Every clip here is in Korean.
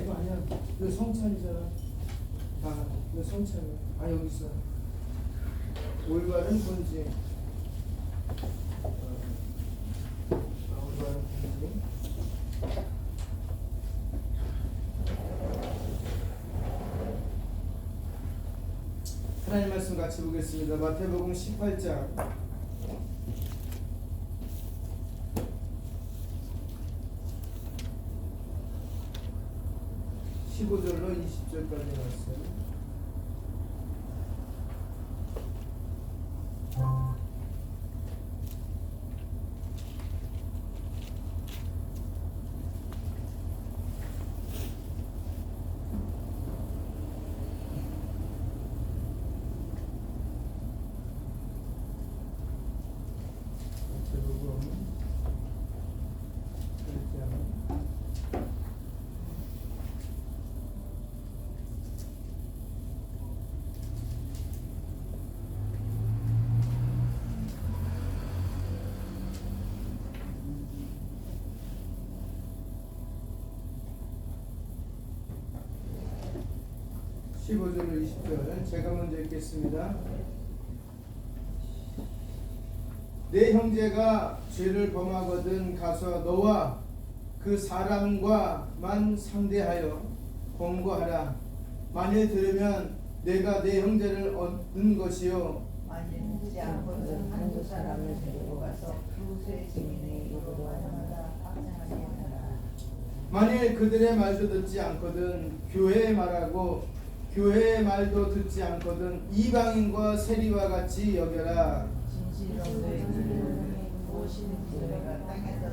이거 아니야. 이거 성찬이잖아. 아, 이거 성찬이야. 아, 여기 있어. 올바른 본질. 올바른 본질. 하나님 말씀 같이 보겠습니다. 마태복음 18장 15절로 20절까지 나왔어요. 마태복음 15절로 20절 제가 먼저 읽겠습니다. 내 형제가 죄를 범하거든 가서 너와 그 사람과만 상대하여 권고하라. 만일 들으면 내가 내 형제를 얻는 것이요 만일 듣지 않고는 한두 사람을 데리고 가서 두세 증인의 입으로 하나마다 확증하게 하라. 만일 그들의 말도 듣지 않거든 교회의 말하고 교회의 말도 듣지 않거든 이방인과 세리와 같이 여겨라. 진실로 너희는 무엇이든지 너희가 땅에서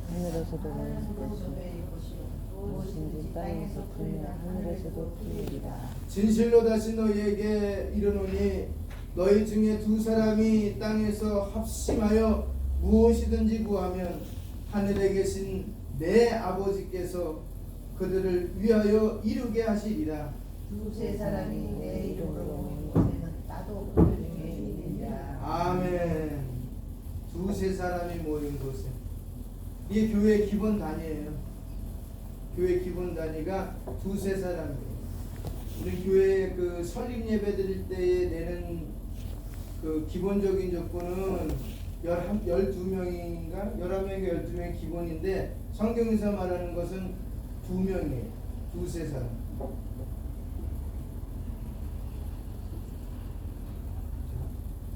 하늘에서도 너희의 것이요 무엇이든지 땅에서 풀리면 하늘에서도 풀리리라. 진실로 다시 너희에게 이르노니 너희 중에 두 사람이 땅에서 합심하여 무엇이든지 구하면 하늘에 계신 내 아버지께서 그들을 위하여 이루게 하시리라. 두세 사람이 내 이름으로 모인 곳에는 나도 그들 중에 있느니라. 아멘. 두세 사람이 모인 곳에 이게 교회의 기본 단위예요. 교회 기본 단위가 두세 사람이에요. 우리 교회 그 설립 예배 드릴 때에 내는 그 기본적인 조건은 12명인가? 11명인가 12명이 기본인데 성경에서 말하는 것은 2명이에요. 두세 사람.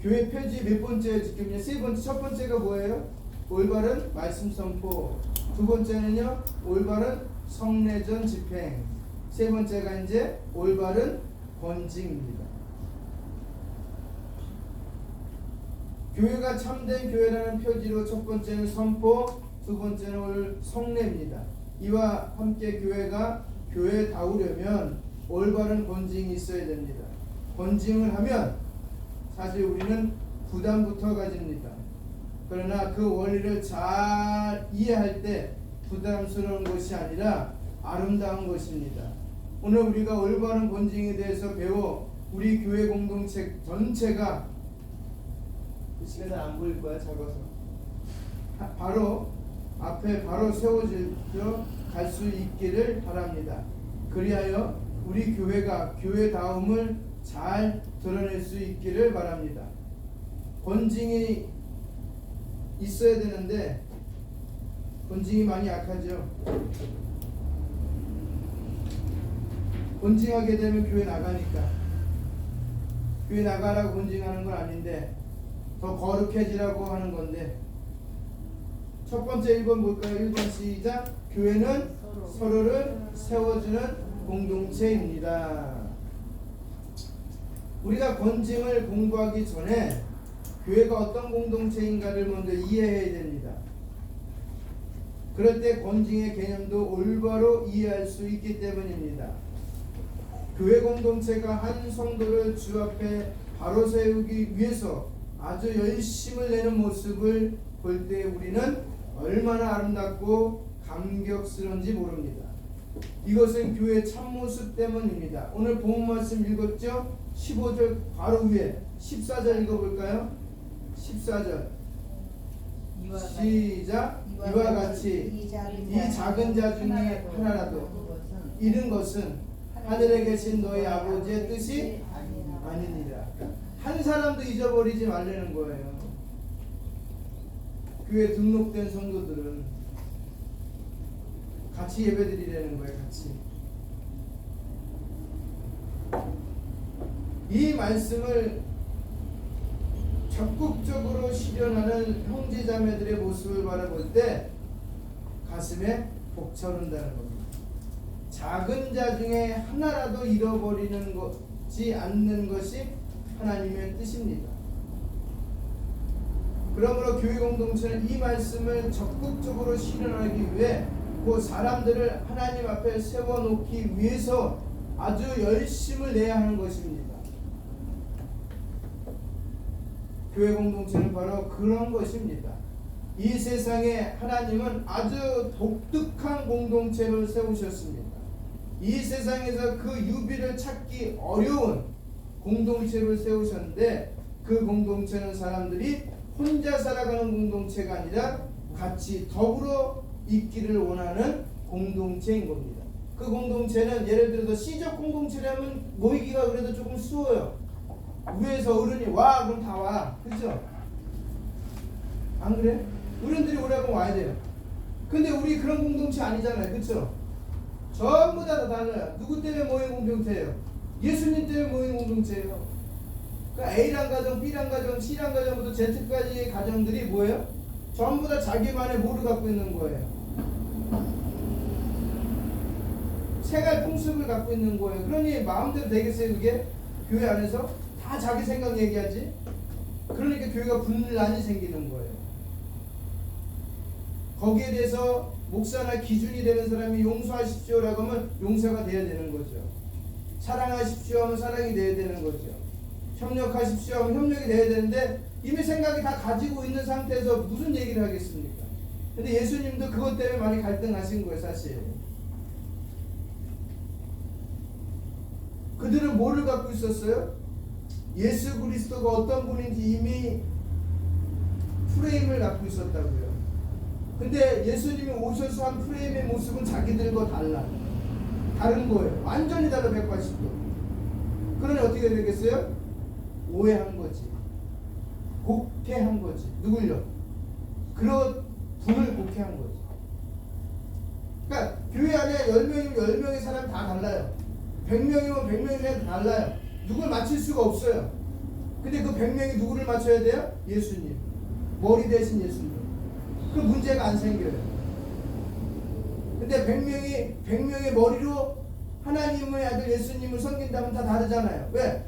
교회 표지 몇 번째 지금요? 세 번째. 첫 번째가 뭐예요? 올바른 말씀 선포. 두 번째는요? 올바른 성례전 집행. 세 번째가 이제 올바른 권징입니다. 교회가 참된 교회라는 표지로 첫 번째는 선포, 두 번째는 성례입니다. 이와 함께 교회가 교회다우려면 올바른 권징이 있어야 됩니다. 권징을 하면 사실 우리는 부담부터 가집니다. 그러나 그 원리를 잘 이해할 때 부담스러운 것이 아니라 아름다운 것입니다. 오늘 우리가 올바른 권징에 대해서 배워 우리 교회 공동체 전체가 이 시간에 안 보일 거야, 작아서 바로 앞에 바로 세워져 갈 수 있기를 바랍니다. 그리하여 우리 교회가 교회다움을 잘 드러낼 수 있기를 바랍니다. 권징이 있어야 되는데 권징이 많이 약하죠. 권징하게 되면 교회 나가니까. 교회 나가라고 권징하는 건 아닌데 더 거룩해지라고 하는 건데. 첫 번째 1번 볼까요? 1번 시작. 교회는 서로를 세워주는 공동체입니다. 우리가 권징을 공부하기 전에 교회가 어떤 공동체인가를 먼저 이해해야 됩니다. 그럴 때 권징의 개념도 올바로 이해할 수 있기 때문입니다. 교회 공동체가 한 성도를 주 앞에 바로 세우기 위해서 아주 열심을 내는 모습을 볼 때 우리는 얼마나 아름답고 감격스러운지 모릅니다. 이것은 교회의 참모습 때문입니다. 오늘 본문 말씀 읽었죠? 15절 바로 위에 14절 읽어볼까요? 14절 시작. 이와 같이 이 작은 자 중에 하나라도 이른 것은 하늘에 계신 너희 아버지의 뜻이 아니니라. 한 사람도 잊어버리지 말라는 거예요. 교회 등록된 성도들은 같이 예배드리라는 거예요. 같이. 이 말씀을 적극적으로 실현하는 형제자매들의 모습을 바라볼 때 가슴에 벅차오른다는 겁니다. 작은 자 중에 하나라도 잃어버리는 것이 않는 것이 하나님의 뜻입니다. 그러므로 교회 공동체는 이 말씀을 적극적으로 실현하기 위해 그 사람들을 하나님 앞에 세워놓기 위해서 아주 열심을 내야 하는 것입니다. 교회 공동체는 바로 그런 것입니다. 이 세상에 하나님은 아주 독특한 공동체를 세우셨습니다. 이 세상에서 그 유비를 찾기 어려운 공동체를 세우셨는데 그 공동체는 사람들이 혼자 살아가는 공동체가 아니라 같이 더불어 있기를 원하는 공동체인 겁니다. 그 공동체는 예를 들어서 시적 공동체라면 모이기가 그래도 조금 쉬워요. 위에서 어른이 와 그럼 다 와. 그죠? 안 그래? 어른들이 오라고 와야 돼요. 근데 우리 그런 공동체 아니잖아요. 그쵸? 전부 다 달라요. 누구 때문에 모인 공동체예요? 예수님 때문에 모인 공동체예요. 그러니까 A란 가정, B란 가정, C란 가정부터 Z까지의 가정들이 뭐예요? 전부 다 자기만의 뭐를 갖고 있는 거예요. 생활 풍습을 갖고 있는 거예요. 그러니 마음대로 되겠어요 그게? 교회 안에서? 다 자기 생각 얘기하지? 그러니까 교회가 분란이 생기는 거예요. 거기에 대해서 목사나 기준이 되는 사람이 용서하십시오라고 하면 용서가 돼야 되는 거죠. 사랑하십시오 하면 사랑이 돼야 되는 거죠. 협력하십시오 하면 협력이 돼야 되는데 이미 생각이 다 가지고 있는 상태에서 무슨 얘기를 하겠습니까? 근데 예수님도 그것 때문에 많이 갈등하신 거예요 사실. 그들은 뭐를 갖고 있었어요? 예수 그리스도가 어떤 분인지 이미 프레임을 갖고 있었다고요. 근데 예수님이 오셔서 한 프레임의 모습은 자기들과 달라. 다른 거예요. 완전히 달라 180도. 그러니 어떻게 되겠어요? 오해한 거지. 곡해한 거지. 누굴요? 그런 분을 곡해한 거지. 그러니까 교회 안에 10명이면 10명의 사람 다 달라요. 100명이면 100명이 다 달라요. 누굴 맞출 수가 없어요. 근데 그 100명이 누구를 맞춰야 돼요? 예수님. 머리 대신 예수님. 그 문제가 안 생겨요. 근데 100명의 머리로 하나님의 아들 예수님을 섬긴다면 다 다르잖아요. 왜?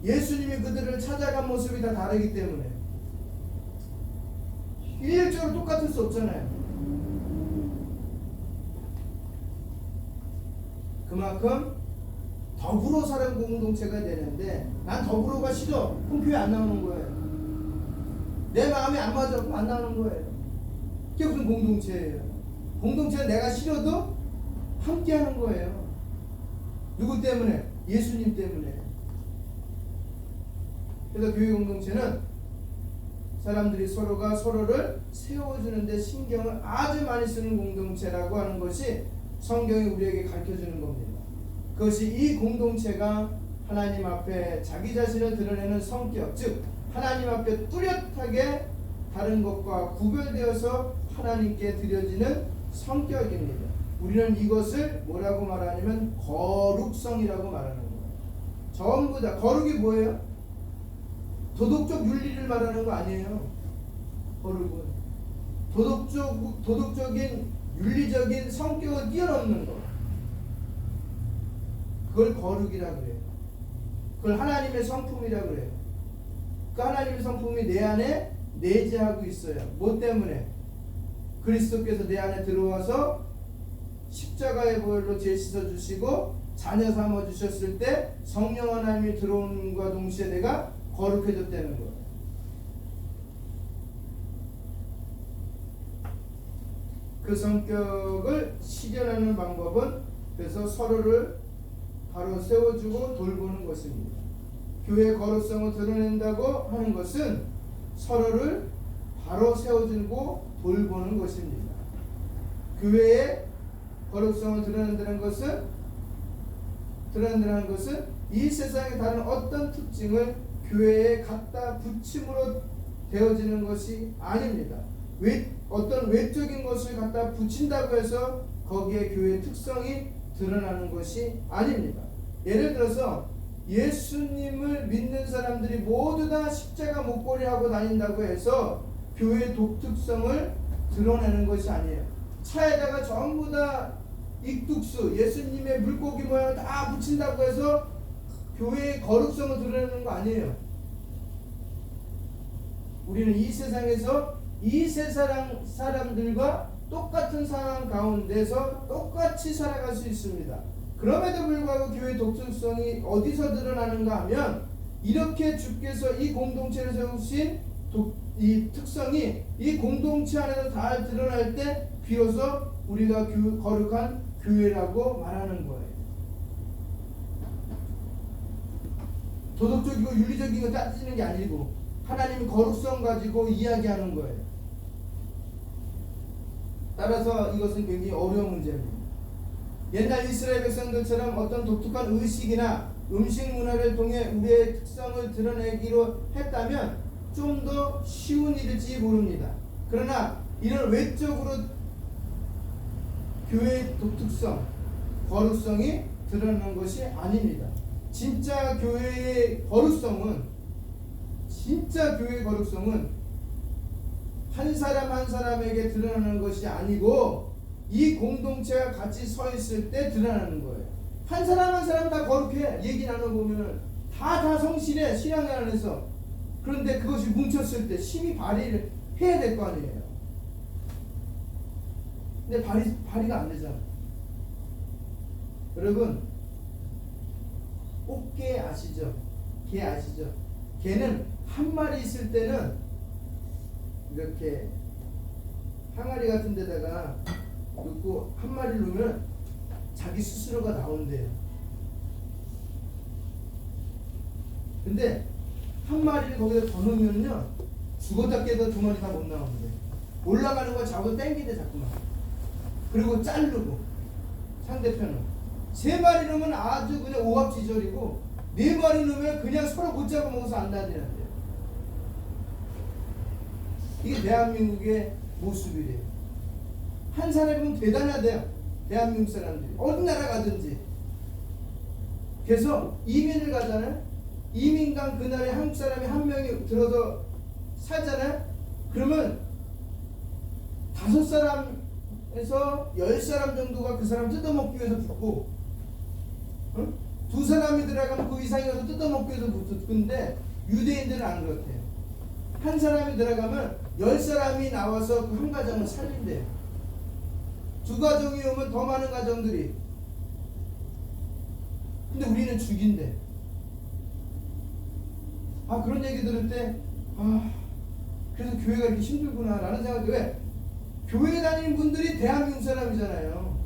예수님이 그들을 찾아간 모습이 다 다르기 때문에. 일률적으로 똑같을 수 없잖아요. 그만큼 더불어 사는 공동체가 되는데 난 더불어가 싫어. 그럼 교회 안 나오는 거예요. 내 마음이 안 맞아. 그럼 안 나오는 거예요. 그게 무슨 공동체예요. 공동체는 내가 싫어도 함께 하는 거예요. 누구 때문에? 예수님 때문에. 그래서 교회 공동체는 사람들이 서로가 서로를 세워주는데 신경을 아주 많이 쓰는 공동체라고 하는 것이 성경이 우리에게 가르쳐주는 겁니다. 그것이 이 공동체가 하나님 앞에 자기 자신을 드러내는 성격, 즉 하나님 앞에 뚜렷하게 다른 것과 구별되어서 하나님께 드려지는 성격입니다. 우리는 이것을 뭐라고 말하냐면 거룩성이라고 말하는 거예요. 전부 다 거룩이 뭐예요? 도덕적 윤리를 말하는 거 아니에요. 거룩은 도덕적인 윤리적인 성격을 뛰어넘는 거. 그걸 거룩이라 그래요. 그걸 하나님의 성품이라 그래요. 그 하나님의 성품이 내 안에 내재하고 있어요. 뭐 때문에? 그리스도께서 내 안에 들어와서 십자가의 보혈로 죄 씻어주시고 자녀 삼아주셨을 때 성령 하나님이 들어오는과 동시에 내가 거룩해졌다는 거예요. 그 성격을 실현하는 방법은 그래서 서로를 바로 세워주고 돌보는 것입니다. 교회의 거룩성을 드러낸다고 하는 것은 서로를 바로 세워주고 돌보는 것입니다. 교회의 거룩성을 드러낸다는 것은 드러낸다는 것은 이 세상에 다른 어떤 특징을 교회에 갖다 붙임으로 되어지는 것이 아닙니다. 어떤 외적인 것을 갖다 붙인다고 해서 거기에 교회의 특성이 드러나는 것이 아닙니다. 예를 들어서 예수님을 믿는 사람들이 모두 다 십자가 목걸이 하고 다닌다고 해서 교회의 독특성을 드러내는 것이 아니에요. 차에다가 전부 다 익뚝수 예수님의 물고기 모양을 다 붙인다고 해서 교회의 거룩성을 드러내는 거 아니에요. 우리는 이 세상에서 이 세상 사람들과 똑같은 상황 가운데서 똑같이 살아갈 수 있습니다. 그럼에도 불구하고 교회의 독특성이 어디서 드러나는가 하면 이렇게 주께서 이 공동체를 세우신 이 특성이 이 공동체 안에서 잘 드러날 때 비로소 우리가 거룩한 교회라고 말하는 거예요. 도덕적이고 윤리적인 거 따지는 게 아니고 하나님의 거룩성 가지고 이야기하는 거예요. 따라서 이것은 굉장히 어려운 문제입니다. 옛날 이스라엘 백성들처럼 어떤 독특한 의식이나 음식 문화를 통해 우리의 특성을 드러내기로 했다면 좀 더 쉬운 일일지 모릅니다. 그러나 이런 외적으로 교회의 독특성, 거룩성이 드러나는 것이 아닙니다. 진짜 교회의 거룩성은 한 사람 한 사람에게 드러나는 것이 아니고 이 공동체가 같이 서 있을 때 드러나는 거예요. 한 사람 한 사람 다 거룩해. 얘기 나눠보면은 다 성실해. 신앙의 안에서. 그런데 그것이 뭉쳤을 때 힘이 발휘를 해야 될 거 아니에요. 근데 발휘가 안 되잖아. 여러분, 꽃게 아시죠? 개 아시죠? 개는 한 마리 있을 때는 이렇게 항아리 같은 데다가 넣고 한 마리 넣으면 자기 스스로가 나온대요. 근데 한 마리를 거기다 더 넣으면요 죽었다 깨도 두 마리 다 못 나오는데 올라가는 거 잡아서 땡기대 자꾸만. 그리고 자르고 상대편은 세 마리 넣으면 아주 그냥 오합지졸이고 네 마리 넣으면 그냥 서로 못 잡아먹어서 안 다니는데요. 이게 대한민국의 모습이래요. 한 사람이면 대단하대요. 대한민국 사람들이 어느 나라 가든지. 그래서 이민을 가잖아요. 이민간 그날에 한국 사람이 한 명이 들어서 살잖아요. 그러면 5사람에서 10사람 정도가 그 사람 뜯어먹기 위해서 붙고, 응? 2사람이 들어가면 그 이상이 가서 뜯어먹기 위해서 붙는데 유대인들은 안 그렇대요. 한 사람이 들어가면 10사람이 나와서 그 한 가정을 살린대요. 2가정이 오면 더 많은 가정들이. 근데 우리는 죽인대. 그런 얘기 들을 때 그래서 교회가 이렇게 힘들구나 라는 생각이. 왜? 교회 다니는 분들이 대한민국 사람이잖아요.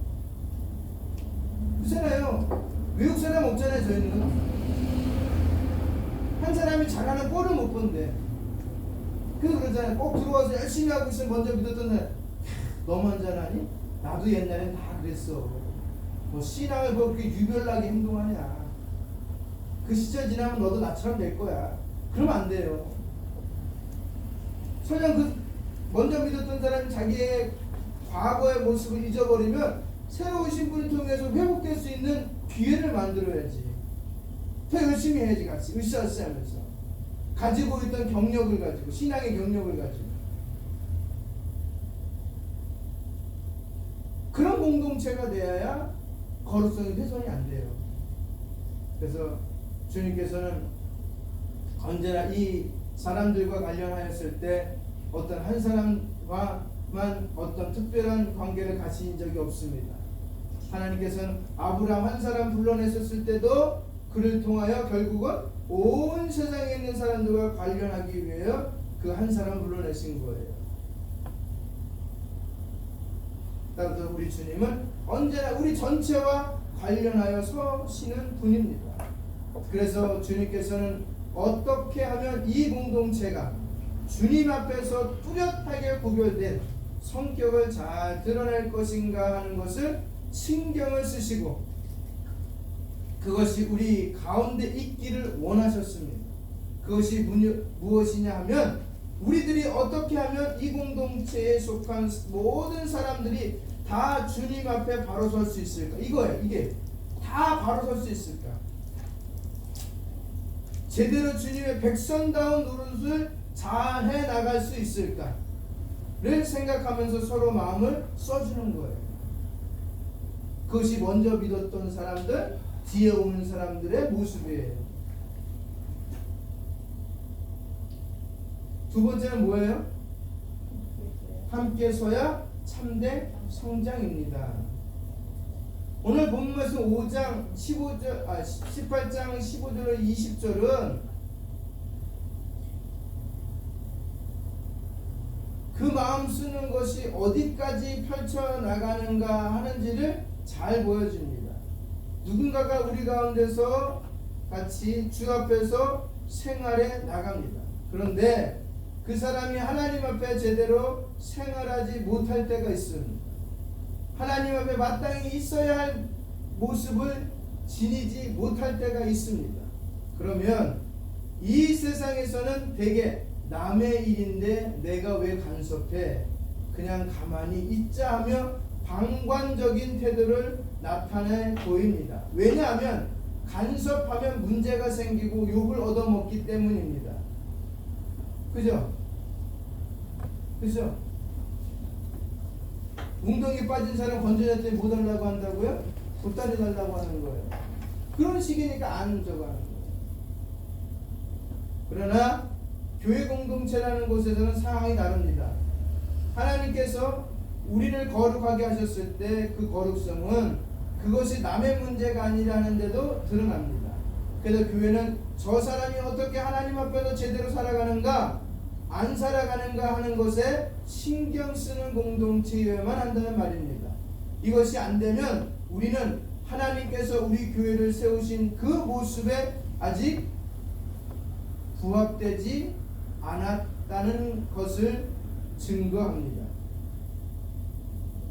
그렇잖아요. 외국 사람 없잖아요. 저희는 한 사람이 잘하는 꼴을 못 본대. 그래서 그러잖아요. 꼭 들어와서 열심히 하고 있으면 먼저 믿었던 사람, 너만 잘하니? 나도 옛날엔 다 그랬어. 뭐 신앙을 뭐 그렇게 유별나게 행동하냐. 그 시절 지나면 너도 나처럼 될 거야. 그러면 안 돼요. 설령 그 먼저 믿었던 사람이 자기의 과거의 모습을 잊어버리면 새로운 신분을 통해서 회복될 수 있는 기회를 만들어야지. 더 열심히 해야지. 같이 으쌰으쌰하면서 가지고 있던 경력을 가지고, 신앙의 경력을 가지고. 그런 공동체가 되어야 거룩성이 훼손이 안 돼요. 그래서 주님께서는 언제나 이 사람들과 관련하였을 때 어떤 한 사람과만 어떤 특별한 관계를 가진 적이 없습니다. 하나님께서는 아브라함 한 사람 불러내셨을 때도 그를 통하여 결국은 온 세상에 있는 사람들과 관련하기 위하여 그 한 사람 불러내신 거예요. 따라서 우리 주님은 언제나 우리 전체와 관련하여 서시는 분입니다. 그래서 주님께서는 어떻게 하면 이 공동체가 주님 앞에서 뚜렷하게 구별된 성격을 잘 드러낼 것인가 하는 것을 신경을 쓰시고 그것이 우리 가운데 있기를 원하셨습니다. 그것이 무엇이냐 하면 우리들이 어떻게 하면 이 공동체에 속한 모든 사람들이 다 주님 앞에 바로 설 수 있을까? 이거예요. 이게 다 바로 설 수 있을까? 제대로 주님의 백성다운 노릇을 잘 해 나갈 수 있을까를 생각하면서 서로 마음을 써주는 거예요. 그것이 먼저 믿었던 사람들, 뒤에 오는 사람들의 모습이에요. 두 번째는 뭐예요? 함께 서야 참된 성장입니다. 오늘 본 말씀 5장 18장 15절 20절은 그 마음 쓰는 것이 어디까지 펼쳐나가는가 하는지를 잘 보여줍니다. 누군가가 우리 가운데서 같이 주 앞에서 생활해 나갑니다. 그런데 그 사람이 하나님 앞에 제대로 생활하지 못할 때가 있습니다. 하나님 앞에 마땅히 있어야 할 모습을 지니지 못할 때가 있습니다. 그러면 이 세상에서는 대개 남의 일인데 내가 왜 간섭해? 그냥 가만히 있자 하며 방관적인 태도를 나타내 보입니다. 왜냐하면 간섭하면 문제가 생기고 욕을 얻어먹기 때문입니다. 그죠? 그죠? 웅덩이 빠진 사람 건져냈더니 못 하려고 한다고요? 보따리 달라고 하는 거예요. 그런 식이니까 안 저거 하는 거예요. 그러나 교회 공동체라는 곳에서는 상황이 다릅니다. 하나님께서 우리를 거룩하게 하셨을 때 그 거룩성은 그것이 남의 문제가 아니라는데도 드러납니다. 그래서 교회는 저 사람이 어떻게 하나님 앞에서 제대로 살아가는가 안 살아가는가 하는 것에 신경 쓰는 공동체여야만 한다는 말입니다. 이것이 안 되면 우리는 하나님께서 우리 교회를 세우신 그 모습에 아직 부합되지 않았다는 것을 증거합니다.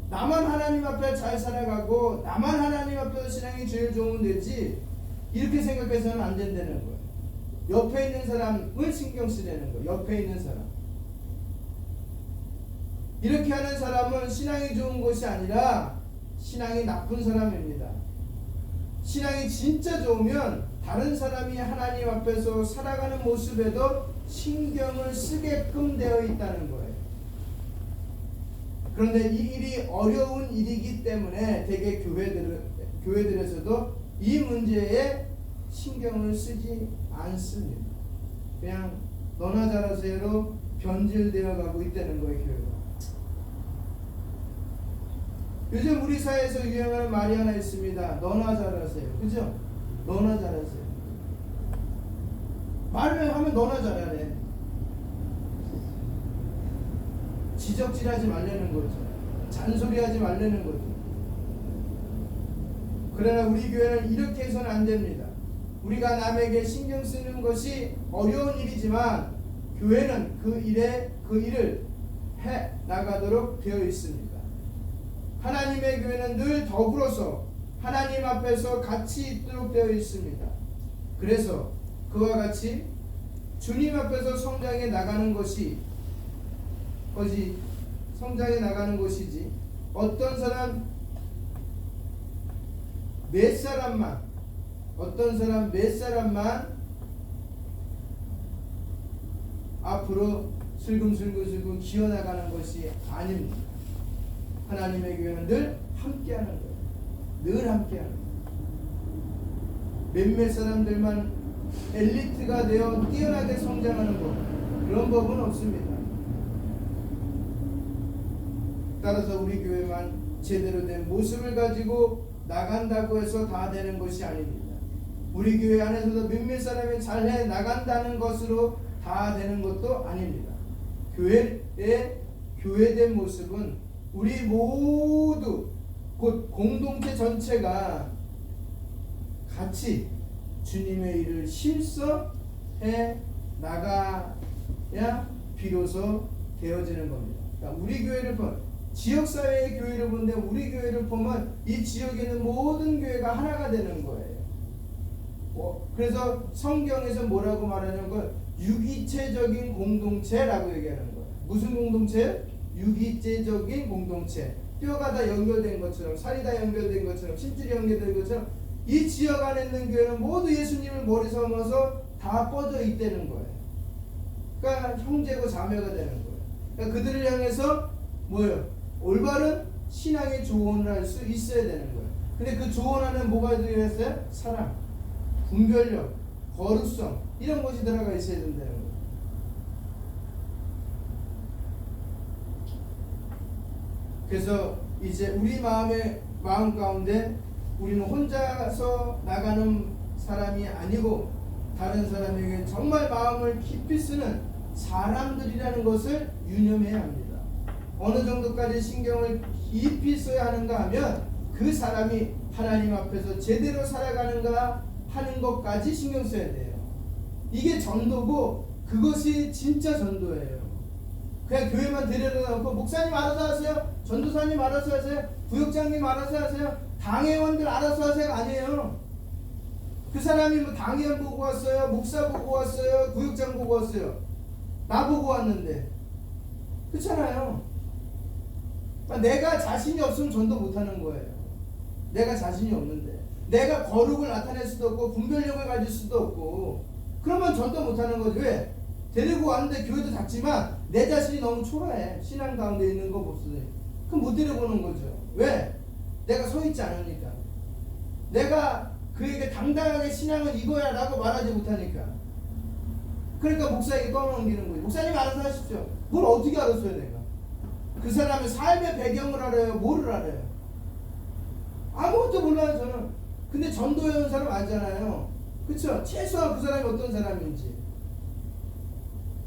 나만 하나님 앞에 잘 살아가고 나만 하나님 앞에서 신앙이 제일 좋으면 되지 이렇게 생각해서는 안 된다는 거예요. 옆에 있는 사람을 신경 쓰려는 거예요. 옆에 있는 사람. 이렇게 하는 사람은 신앙이 좋은 것이 아니라 신앙이 나쁜 사람입니다. 신앙이 진짜 좋으면 다른 사람이 하나님 앞에서 살아가는 모습에도 신경을 쓰게끔 되어 있다는 거예요. 그런데 이 일이 어려운 일이기 때문에 대개 교회들에서도 이 문제에 신경을 쓰지 않습니다. 그냥 너나 잘하세요로 변질되어 가고 있다는 거예요. 교회가. 요즘 우리 사회에서 유행하는 말이 하나 있습니다. 너나 잘하세요. 그죠? 너나 잘하세요. 말을 하면 너나 잘하네. 지적질하지 말라는 거죠. 잔소리하지 말라는 거죠. 그러나 우리 교회는 이렇게 해서는 안 됩니다. 우리가 남에게 신경 쓰는 것이 어려운 일이지만 교회는 그 일을 해 나가도록 되어 있습니다. 하나님의 교회는 늘 더불어서 하나님 앞에서 같이 있도록 되어 있습니다. 그래서 그와 같이 주님 앞에서 성장해 나가는 것이지 어떤 사람 몇 사람만 앞으로 슬금슬금 기어나가는 것이 아닙니다. 하나님의 교회는 늘 함께하는 거예요. 늘 함께하는 거예요. 몇몇 사람들만 엘리트가 되어 뛰어나게 성장하는 법, 그런 법은 없습니다. 따라서 우리 교회만 제대로 된 모습을 가지고 나간다고 해서 다 되는 것이 아닙니다. 우리 교회 안에서도 몇몇 사람이 잘해 나간다는 것으로 다 되는 것도 아닙니다. 교회의 교회된 모습은 우리 모두 곧 공동체 전체가 같이 주님의 일을 실서해 나가야 비로소 되어지는 겁니다. 그러니까 우리 교회를 지역사회의 교회를 보는데 우리 교회를 보면 이 지역에 있는 모든 교회가 하나가 되는 거예요. 그래서 성경에서 뭐라고 말하냐면 유기체적인 공동체라고 얘기하는 거예요. 무슨 공동체? 유기체적인 공동체. 뼈가 다 연결된 것처럼, 살이 다 연결된 것처럼, 심줄이 연결된 것처럼 이 지역 안에 있는 교회는 모두 예수님을 머리 삼아서 다 뻗어 있다는 거예요. 그러니까 형제고 자매가 되는 거예요. 그러니까 그들을 향해서 뭐예요? 올바른 신앙의 조언을 할 수 있어야 되는 거예요. 근데 그 조언하는 뭐가 들어있어요? 사랑, 분별력, 거룩성 이런 것이 들어가 있어야 된다는 거예요. 그래서 이제 우리 마음 가운데 우리는 혼자서 나가는 사람이 아니고 다른 사람에게 정말 마음을 깊이 쓰는 사람들이라는 것을 유념해야 합니다. 어느 정도까지 신경을 깊이 써야 하는가 하면 그 사람이 하나님 앞에서 제대로 살아가는가 하는 것까지 신경 써야 돼요. 이게 전도고 그것이 진짜 전도예요. 그냥 교회만 데려다 놓고 목사님 알아서 하세요, 전도사님 알아서 하세요, 부역장님 알아서 하세요, 당회원들 알아서 하세요 아니에요. 그 사람이 뭐 당회원 보고 왔어요, 목사 보고 왔어요, 부역장 보고 왔어요, 나 보고 왔는데 그렇잖아요. 내가 자신이 없으면 전도 못하는 거예요. 내가 자신이 없는데 내가 거룩을 나타낼 수도 없고 분별력을 가질 수도 없고 그러면 전도 못하는 거지. 왜? 데리고 왔는데 교회도 작지만 내 자신이 너무 초라해. 신앙 가운데 있는 거 보으니 그럼 못 데려보는 거죠. 왜? 내가 서 있지 않으니까. 내가 그에게 당당하게 신앙은 이거야 라고 말하지 못하니까. 그러니까 목사에게 떠넘기는 거예요. 목사님 알아서 하십시오. 뭘 어떻게 알았어요 내가? 그 사람의 삶의 배경을 알아요? 뭐를 알아요? 아무것도 몰라요 저는. 근데 전도해온 사람 알잖아요. 그쵸? 최소한 그 사람이 어떤 사람인지.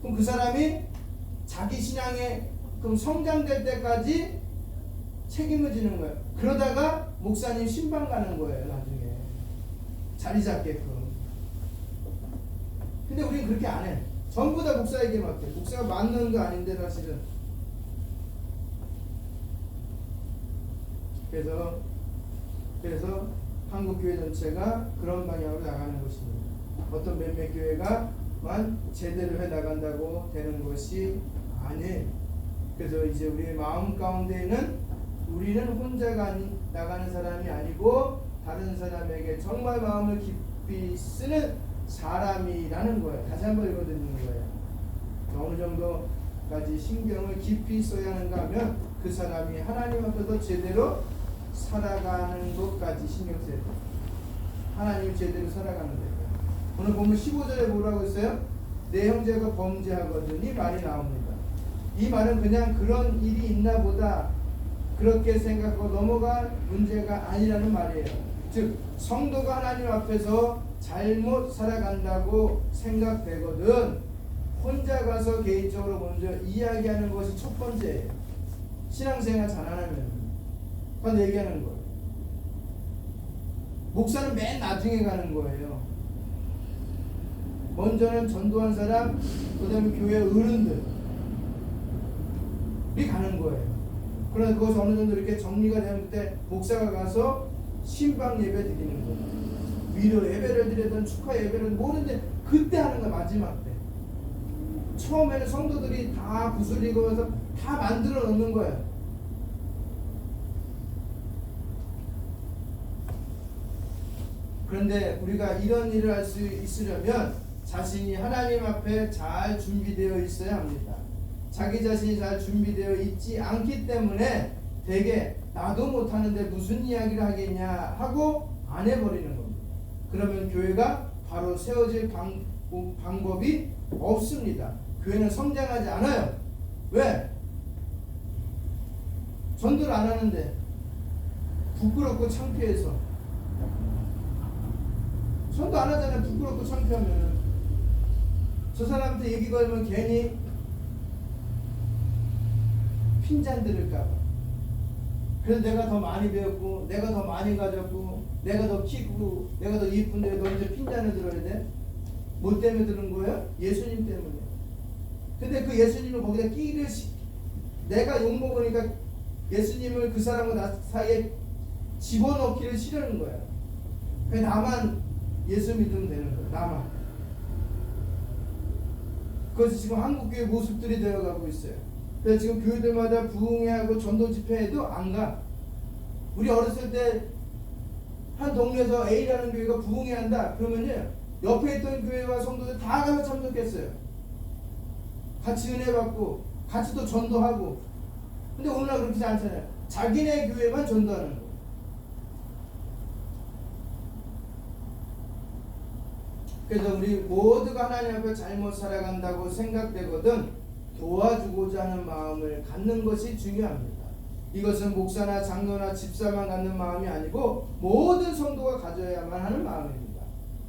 그럼 그 사람이 자기 신앙에 그럼 성장될 때까지 책임을 지는 거예요. 그러다가 목사님 신방 가는 거예요 나중에. 자리 잡게끔. 근데 우리는 그렇게 안 해. 전부 다 목사에게 맡겨. 목사가 맞는 거 아닌데 사실은. 그래서 한국교회 전체가 그런 방향으로 나가는 것입니다. 어떤 몇몇 교회가만 제대로 해 나간다고 되는 것이 아니에요. 그래서 이제 우리의 마음 가운데에는 우리는 혼자가 나가는 사람이 아니고 다른 사람에게 정말 마음을 깊이 쓰는 사람이라는 거예요. 다시 한번 읽어드리는 거예요. 어느 정도까지 신경을 깊이 써야 하는가 하면 그 사람이 하나님 앞에서 제대로 살아가는 것까지 신경 써야 돼요. 하나님 제대로 살아가는 거예요. 오늘 보면 15절에 뭐라고 했어요? 내 형제가 범죄하거든 이 말이 나옵니다. 이 말은 그냥 그런 일이 있나 보다 그렇게 생각하고 넘어갈 문제가 아니라는 말이에요. 즉 성도가 하나님 앞에서 잘못 살아간다고 생각되거든 혼자 가서 개인적으로 먼저 이야기하는 것이 첫 번째예요. 신앙생활 잘 안 하면 그건 얘기하는 거예요. 목사는 맨 나중에 가는 거예요. 먼저는 전도한 사람, 그 다음에 교회 어른들이 가는 거예요. 그러나 그것이 어느 정도 이렇게 정리가 되는 때 목사가 가서 신방 예배 드리는 거예요. 위로 예배를 드리든 축하 예배를 모르는데 그때 하는 거야. 마지막 때. 처음에는 성도들이 다 구슬리고 해서 다 만들어 놓는 거예요. 그런데 우리가 이런 일을 할 수 있으려면 자신이 하나님 앞에 잘 준비되어 있어야 합니다. 자기 자신이 잘 준비되어 있지 않기 때문에 되게 나도 못하는데 무슨 이야기를 하겠냐 하고 안 해버리는 겁니다. 그러면 교회가 바로 세워질 방법이 없습니다. 교회는 성장하지 않아요. 왜? 전도를 안 하는데 부끄럽고 창피해서. 전도 안 하잖아요. 부끄럽고 창피하면. 저 사람한테 얘기 걸면 괜히 핀잔 들을까봐. 그래서 내가 더 많이 배웠고 내가 더 많이 가졌고 내가 더 키고 내가 더 이쁜데 너 이제 핀잔을 들어야 돼? 뭐 때문에 들은 거예요? 예수님 때문에. 근데 그 예수님을 거기다 끼를 내가 욕먹으니까 예수님을 그 사람과 나 사이에 집어넣기를 싫어하는 거야. 그래서 나만 예수 믿으면 되는 거예요. 나만. 그것이 지금 한국교회 모습들이 되어가고 있어요. 그래서 지금 교회들마다 부흥회하고 전도 집회에도 안 가. 우리 어렸을 때 한 동네에서 A라는 교회가 부흥회 한다 그러면요 옆에 있던 교회와 성도들 다 가서 참석했어요. 같이 은혜 받고 같이 또 전도하고. 근데 오늘날 그렇지 않잖아요. 자기네 교회만 전도하는 거. 그래서 우리 모두가 하나님 앞에 잘못 살아간다고 생각되거든 도와주고자 하는 마음을 갖는 것이 중요합니다. 이것은 목사나 장로나 집사만 갖는 마음이 아니고 모든 성도가 가져야만 하는 마음입니다.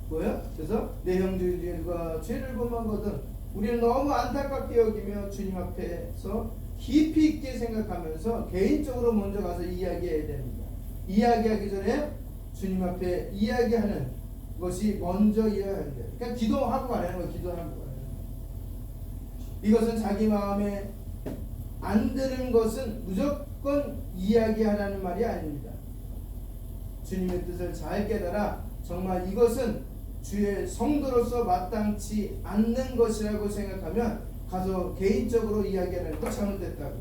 뭐요? 그래서 내 형제들과 죄를 범하거든 우리는 너무 안타깝게 여기며 주님 앞에서 깊이 있게 생각하면서 개인적으로 먼저 가서 이야기해야 됩니다. 이야기하기 전에 주님 앞에 이야기하는 것이 먼저 이어야 돼요. 그러니까 기도하고 가라는 거예요. 기도하고 가라는 거예요. 이것은 자기 마음에 안 드는 것은 무조건 이야기하라는 말이 아닙니다. 주님의 뜻을 잘 깨달아 정말 이것은 주의 성도로서 마땅치 않는 것이라고 생각하면 가서 개인적으로 이야기하는 거 잘못됐다고.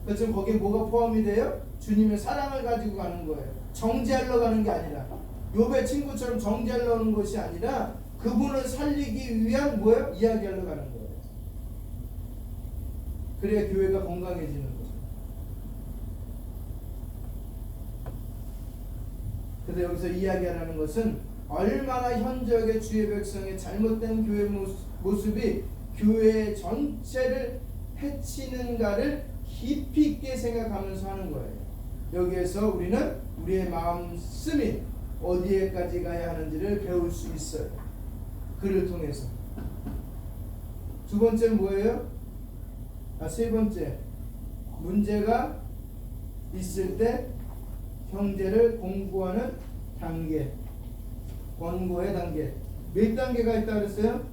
그래서 거기에 뭐가 포함이 돼요? 주님의 사랑을 가지고 가는 거예요. 정죄하러 가는 게 아니라 욥의 친구처럼 정죄하러 오는 것이 아니라 그분을 살리기 위한 뭐예요? 이야기하러 가는 거예요. 그래야 교회가 건강해지는 거죠. 그래서 여기서 이야기하라는 것은 얼마나 현저하게 주의 백성의 잘못된 교회 모습이 교회 전체를 해치는가를 깊이 있게 생각하면서 하는 거예요. 여기에서 우리는 우리의 마음씀이 어디에까지 가야 하는지를 배울 수 있어요. 그를 통해서. 두 번째는 뭐예요? 세 번째, 문제가 있을 때 형제를 공부하는 단계, 권고의 단계. 몇 단계가 있다고 그랬어요?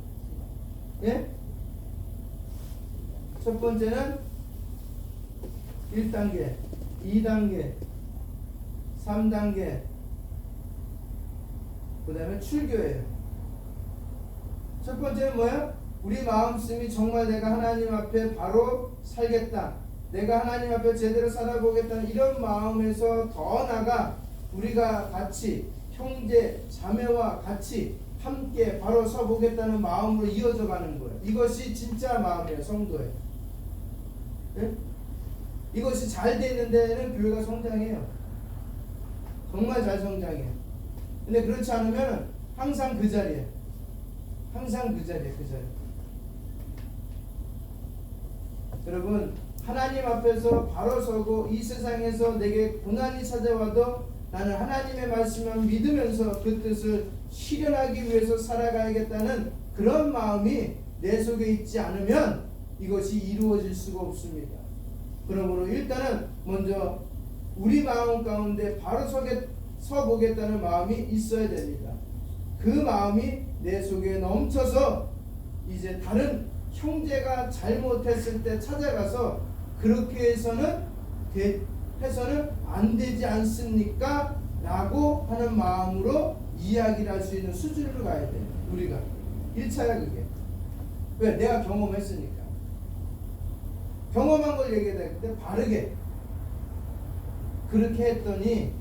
예? 첫 번째는 1단계, 2단계, 3단계, 그 다음에 출교예요. 첫 번째는 뭐야? 우리 마음씀이 정말 내가 하나님 앞에 바로 살겠다, 내가 하나님 앞에 제대로 살아보겠다는 이런 마음에서 더 나아가 우리가 같이 형제 자매와 같이 함께 바로 서보겠다는 마음으로 이어져 가는 거예요. 이것이 진짜 마음이에요. 성도예요. 네? 이것이 잘 되는 데는 교회가 성장해요. 정말 잘 성장해요. 근데 그렇지 않으면 항상 그 자리에, 항상 그 자리에, 그 자리에. 여러분, 하나님 앞에서 바로 서고 이 세상에서 내게 고난이 찾아와도 나는 하나님의 말씀을 믿으면서 그 뜻을 실현하기 위해서 살아가야겠다는 그런 마음이 내 속에 있지 않으면 이것이 이루어질 수가 없습니다. 그러므로 일단은 먼저 우리 마음 가운데 바로 서보겠다는 마음이 있어야 됩니다. 그 마음이 내 속에 넘쳐서 이제 다른 형제가 잘못했을 때 찾아가서 그렇게 해서는 안 되지 않습니까? 라고 하는 마음으로 이야기를 할 수 있는 수준으로 가야 돼요. 우리가 1차야 그게. 왜? 내가 경험했으니까. 경험한 걸 얘기해야 되는데 바르게 그렇게 했더니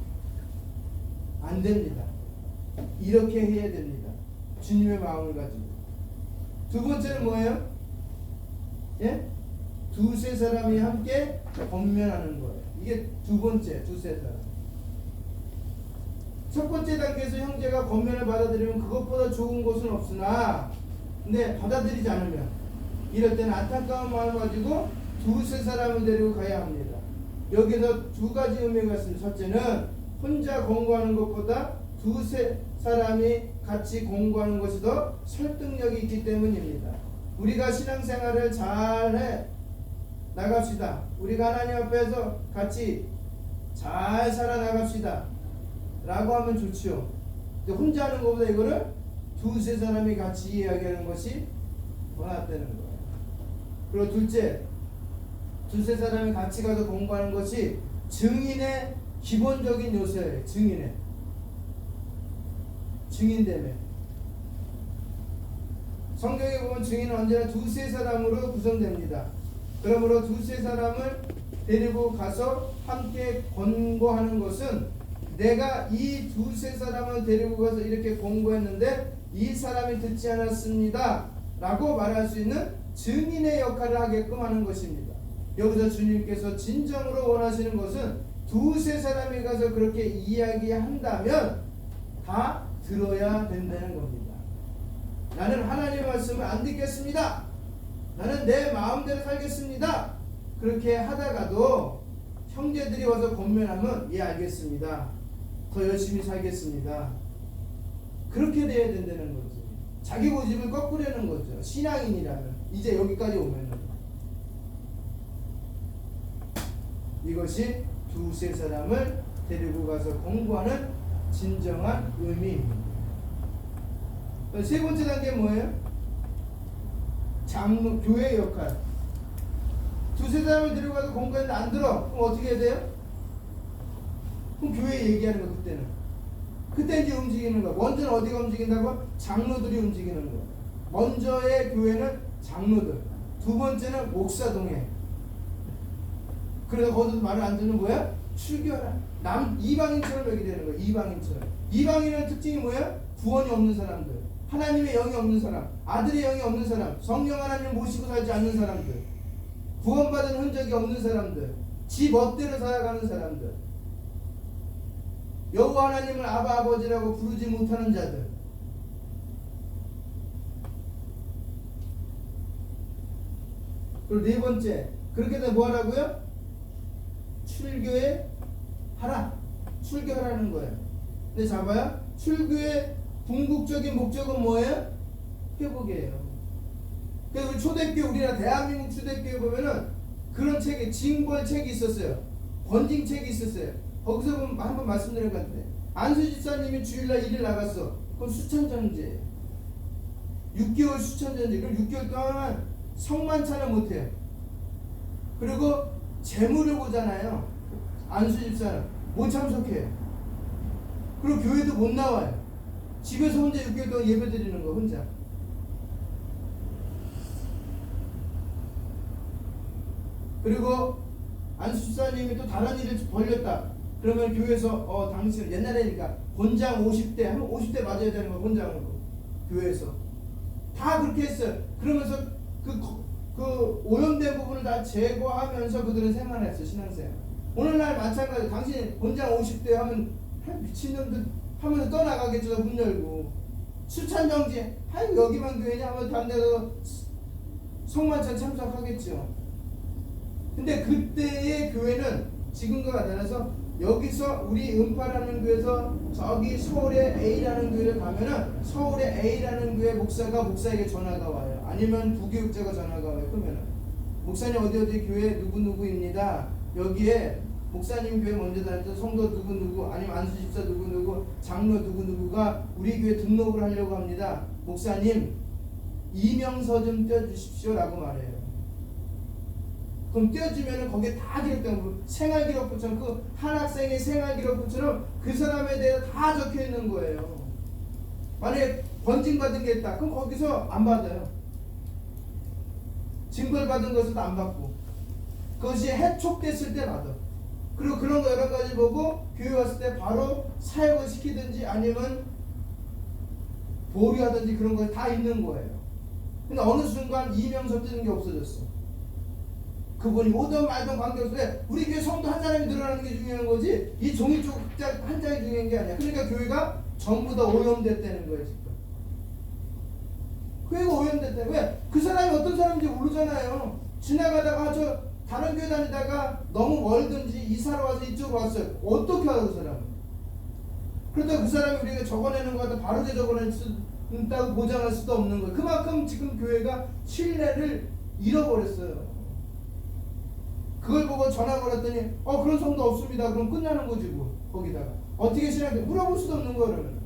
안 됩니다. 이렇게 해야 됩니다. 주님의 마음을 가지고. 두 번째는 뭐예요? 예? 두세 사람이 함께 권면하는 거예요. 이게 두 번째, 두세 사람. 첫 번째 단계에서 형제가 권면을 받아들이면 그것보다 좋은 것은 없으나, 근데 받아들이지 않으면 이럴 때는 안타까운 마음을 가지고 두세 사람을 데리고 가야 합니다. 여기서 두 가지 의미가 있습니다. 첫째는 혼자 공부하는 것보다 두세 사람이 같이 공부하는 것이 더 설득력이 있기 때문입니다. 우리가 신앙생활을 잘해 나갑시다. 우리가 하나님 앞에서 같이 잘 살아나갑시다 라고 하면 좋지요. 근데 혼자 하는 것보다 이거를 두세 사람이 같이 이야기하는 것이 더 낫다는 거예요. 그리고 둘째, 두세 사람이 같이 가서 공부하는 것이 증인의 기본적인 요소예요. 증인의. 증인되면. 성경에 보면 증인은 언제나 두세 사람으로 구성됩니다. 그러므로 두세 사람을 데리고 가서 함께 권고하는 것은 내가 이 두세 사람을 데리고 가서 이렇게 권고했는데 이 사람이 듣지 않았습니다 라고 말할 수 있는 증인의 역할을 하게끔 하는 것입니다. 여기서 주님께서 진정으로 원하시는 것은 두세 사람이 가서 그렇게 이야기한다면 다 들어야 된다는 겁니다. 나는 하나님의 말씀을 안 듣겠습니다. 나는 내 마음대로 살겠습니다. 그렇게 하다가도 형제들이 와서 권면하면 예 알겠습니다. 더 열심히 살겠습니다. 그렇게 돼야 된다는 거죠. 자기 고집을 꺾으려는 거죠. 신앙인이라면 이제 여기까지 오면은 이것이 두세 사람을 데리고 가서 공부하는 진정한 의미입니다. 세 번째 단계 뭐예요? 장로, 교회 역할. 두세 사람을 데리고 가서 공부했는데 안 들어. 그럼 어떻게 해야 돼요? 그럼 교회 얘기하는 거 그때는. 그때 이제 움직이는 거. 먼저는 어디가 움직인다고? 장로들이 움직이는 거. 먼저의 교회는 장로들. 두 번째는 목사동회. 그래서 거기서 말을 안 듣는 거야? 출교하라. 이방인처럼 여기 되는 거야. 이방인처럼. 이방인의 특징이 뭐야? 구원이 없는 사람들. 하나님의 영이 없는 사람. 아들의 영이 없는 사람. 성령 하나님을 모시고 살지 않는 사람들. 구원받은 흔적이 없는 사람들. 지 멋대로 살아가는 사람들. 여호와 하나님을 아바 아버지라고 부르지 못하는 자들. 그리고 네 번째, 그렇게 되면 뭐 하라고요? 출교에 하라. 출교하라는 거예요. 근데 잡아요. 출교의 궁극적인 목적은 뭐예요? 회복이에요. 그래서 우리 초대교회, 우리나라 대한민국 초대교회 보면은 그런 책이, 징벌 책이 있었어요. 권징 책이 있었어요. 거기서 보면 한번 말씀드린 것 같은데, 안수 집사님이 주일날 일을 나갔어. 그건 수천전제예요. 6개월 수천전제. 그럼 6개월 동안 성만찬을 못해요. 그리고 재물을 보잖아요. 안수 집사는 못 참석해요. 그리고 교회도 못 나와요. 집에서 혼자 6개월 동안 예배 드리는 거 혼자. 그리고 안수 집사님이 또 다른 일을 벌렸다. 그러면 교회에서 당신 옛날에니까 본장 50대 하면 50대 맞아야 되는 거 본장으로 교회에서 다 그렇게 했어요. 그러면서 그 오염된 부분을 다 제거하면서 그들은 생활했어요. 신앙생활. 오늘날 마찬가지. 당신 본장 50대 하면 미친놈들 하면서 떠나가겠죠. 문 열고 수찬정지 여기만 교회냐 하면 다른 데서 성만찬 참석하겠죠. 근데 그때의 교회는 지금과 달라서 여기서 우리 은파라는 교회에서 저기 서울의 A라는 교회를 가면은 서울의 A라는 교회 목사에게 전화가 와요. 아니면 부교육자가 전화가 와요. 그러면은 목사님 어디 교회 누구누구입니다. 여기에 목사님 교회 먼저 다녔던 성도 누구누구 아니면 안수집사 누구누구 장로 누구누구가 우리 교회 등록을 하려고 합니다. 목사님 이명서 좀 떼어주십시오 라고 말해요. 그럼 떼어주면은 거기에 다 기록된 생활기록부처럼 그 한 학생의 생활기록부처럼 그 사람에 대해서 다 적혀 있는 거예요. 만약에 권징받은 게 있다. 그럼 거기서 안 받아요. 징벌받은 것은 안 받고 그것이 해촉됐을 때 받아. 그리고 그런 거 여러 가지 보고 교회 왔을 때 바로 사역을 시키든지 아니면 보류하든지 그런 거 다 있는 거예요. 근데 어느 순간 이명서 뜨는 게 없어졌어. 그분이 오든 말든 관계없이 우리 교회 성도 한 사람이 늘어나는 게 중요한 거지 이 종이쪽 한 장이 중요한 게 아니야. 그러니까 교회가 전부 다 오염됐다는 거예요. 지금 교회가 오염됐다는 거예요. 왜? 그 사람이 어떤 사람인지 모르잖아요. 지나가다가 저 다른 교회 다니다가 너무 멀든지 이사를 와서 이쪽으로 왔어요. 어떻게 알아 그 사람은? 그러다 그 사람이 우리가 적어내는 거 같아 바르게 적어낸다고 보장할 수도 없는 거예요. 그만큼 지금 교회가 신뢰를 잃어버렸어요. 그걸 보고 전화 걸었더니 그런 성도 없습니다. 그럼 끝나는 거지 뭐. 거기다가 어떻게 신앙돼? 물어볼 수도 없는 거를.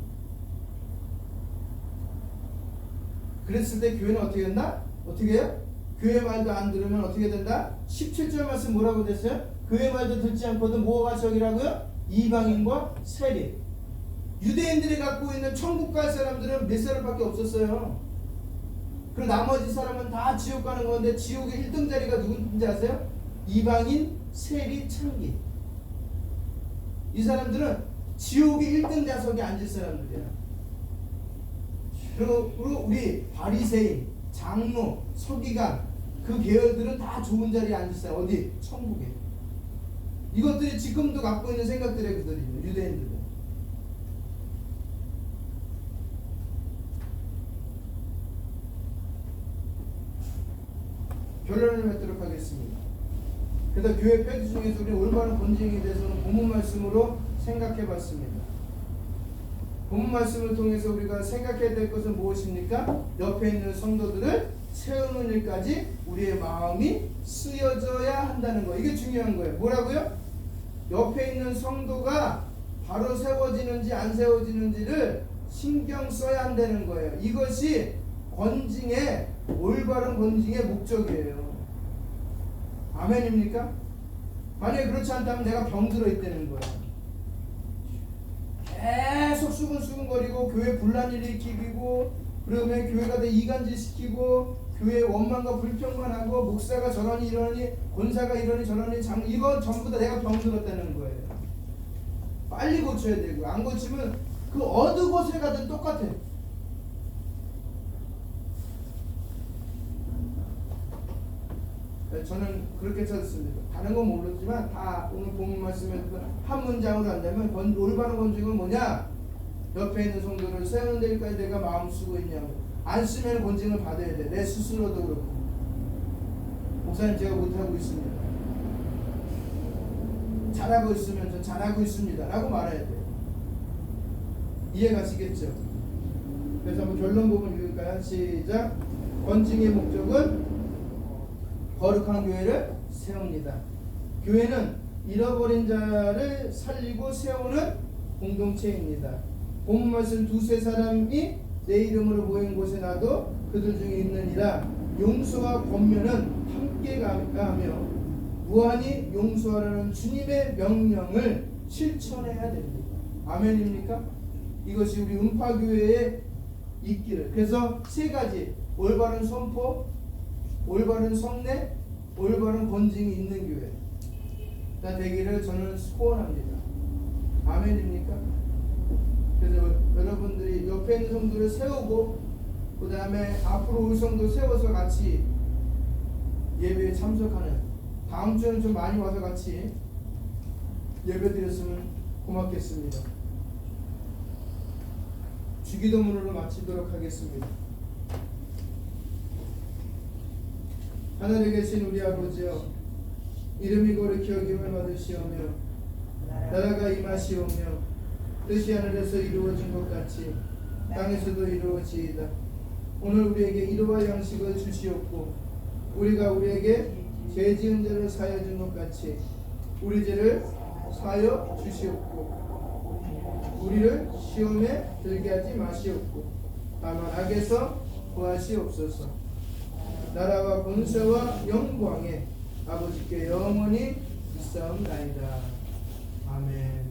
그랬을 때 교회는 어떻게 된다? 어떻게 해요? 교회 말도 안 들으면 어떻게 된다? 17절 말씀 뭐라고 됐어요? 교회 말도 듣지 않거든 뭐가 적이라고요? 이방인과 세리. 유대인들이 갖고 있는 천국 갈 사람들은 몇 사람밖에 없었어요. 그리고 나머지 사람은 다 지옥 가는 건데 지옥의 1등 자리가 누군지 아세요? 이방인, 세리, 창기. 이 사람들은 지옥의 1등 좌석에 앉을 사람들이야. 그리고 우리 바리새인, 장로, 서기관 그 계열들은 다 좋은 자리에 앉을 사람. 어디? 천국에. 이것들이 지금도 갖고 있는 생각들이거든요. 유대인들은. 결론을 맺도록 하겠습니다. 그래서 교회 패드 중에서 우리 올바른 권징에 대해서는 본문 말씀으로 생각해 봤습니다. 본문 말씀을 통해서 우리가 생각해야 될 것은 무엇입니까? 옆에 있는 성도들을 세우는 일까지 우리의 마음이 쓰여져야 한다는 거. 이게 중요한 거예요. 뭐라고요? 옆에 있는 성도가 바로 세워지는지 안 세워지는지를 신경 써야 한다는 거예요. 이것이 권징의 올바른 권징의 목적이에요. 아멘입니까? 만약에 그렇지 않다면 내가 병들어 있다는 거예요. 계속 수근수근거리고 교회 분란을 일으키고 그러면 교회가 내 이간질 시키고 교회 원망과 불평만 하고 목사가 저러니 이러니 권사가 이러니 저러니 이거 전부 다 내가 병들었다는 거예요. 빨리 고쳐야 되고 안 고치면 그 어느 곳에 가든 똑같아. 저는 그렇게 찾았습니다. 다른 건 모르지만 다 오늘 본문 말씀에 한 문장으로 한다면 올바른 권징은 뭐냐? 옆에 있는 성도를 세우는 데까지 내가 마음 쓰고 있냐고. 안 쓰면 권징을 받아야 돼. 내 스스로도 그렇고. 목사님 제가 못하고 있습니다. 잘하고 있으면 저 잘하고 있습니다 라고 말해야 돼. 이해가시겠죠? 그래서 한번 결론 부분 읽을까요? 시작. 권징의 목적은 거룩한 교회를 세웁니다. 교회는 잃어버린 자를 살리고 세우는 공동체입니다. 본문 말씀 두세 사람이 내 이름으로 모인 곳에 나도 그들 중에 있느니라. 용서와 권면은 함께 가며 무한히 용서하라는 주님의 명령을 실천해야 됩니다. 아멘입니까? 이것이 우리 음파교회의 있기를. 그래서 세 가지: 올바른 선포, 올바른 성례, 올바른 권징이 있는 교회가 되기를 저는 소원합니다. 아멘입니까? 그래서 여러분들이 옆에 있는 성도를 세우고 그 다음에 앞으로 올 성도 세워서 같이 예배에 참석하는, 다음 주에는 좀 많이 와서 같이 예배 드렸으면 고맙겠습니다. 주기도문으로 마치도록 하겠습니다. 하늘에 계신 우리 아버지여, 이름이 거룩히 여김을 받으시오며 나라가 임하시오며 뜻이 하늘에서 이루어진 것 같이 땅에서도 이루어지이다. 오늘 우리에게 이르와 양식을 주시옵고 우리가 우리에게 죄 지은 자를 사하여 준 것 같이 우리 죄를 사하여 주시옵고 우리를 시험에 들게 하지 마시옵고 다만 악에서 구하시옵소서. 나라와 권세와 영광에 아버지께 영원히 있사옵나이다. 아멘.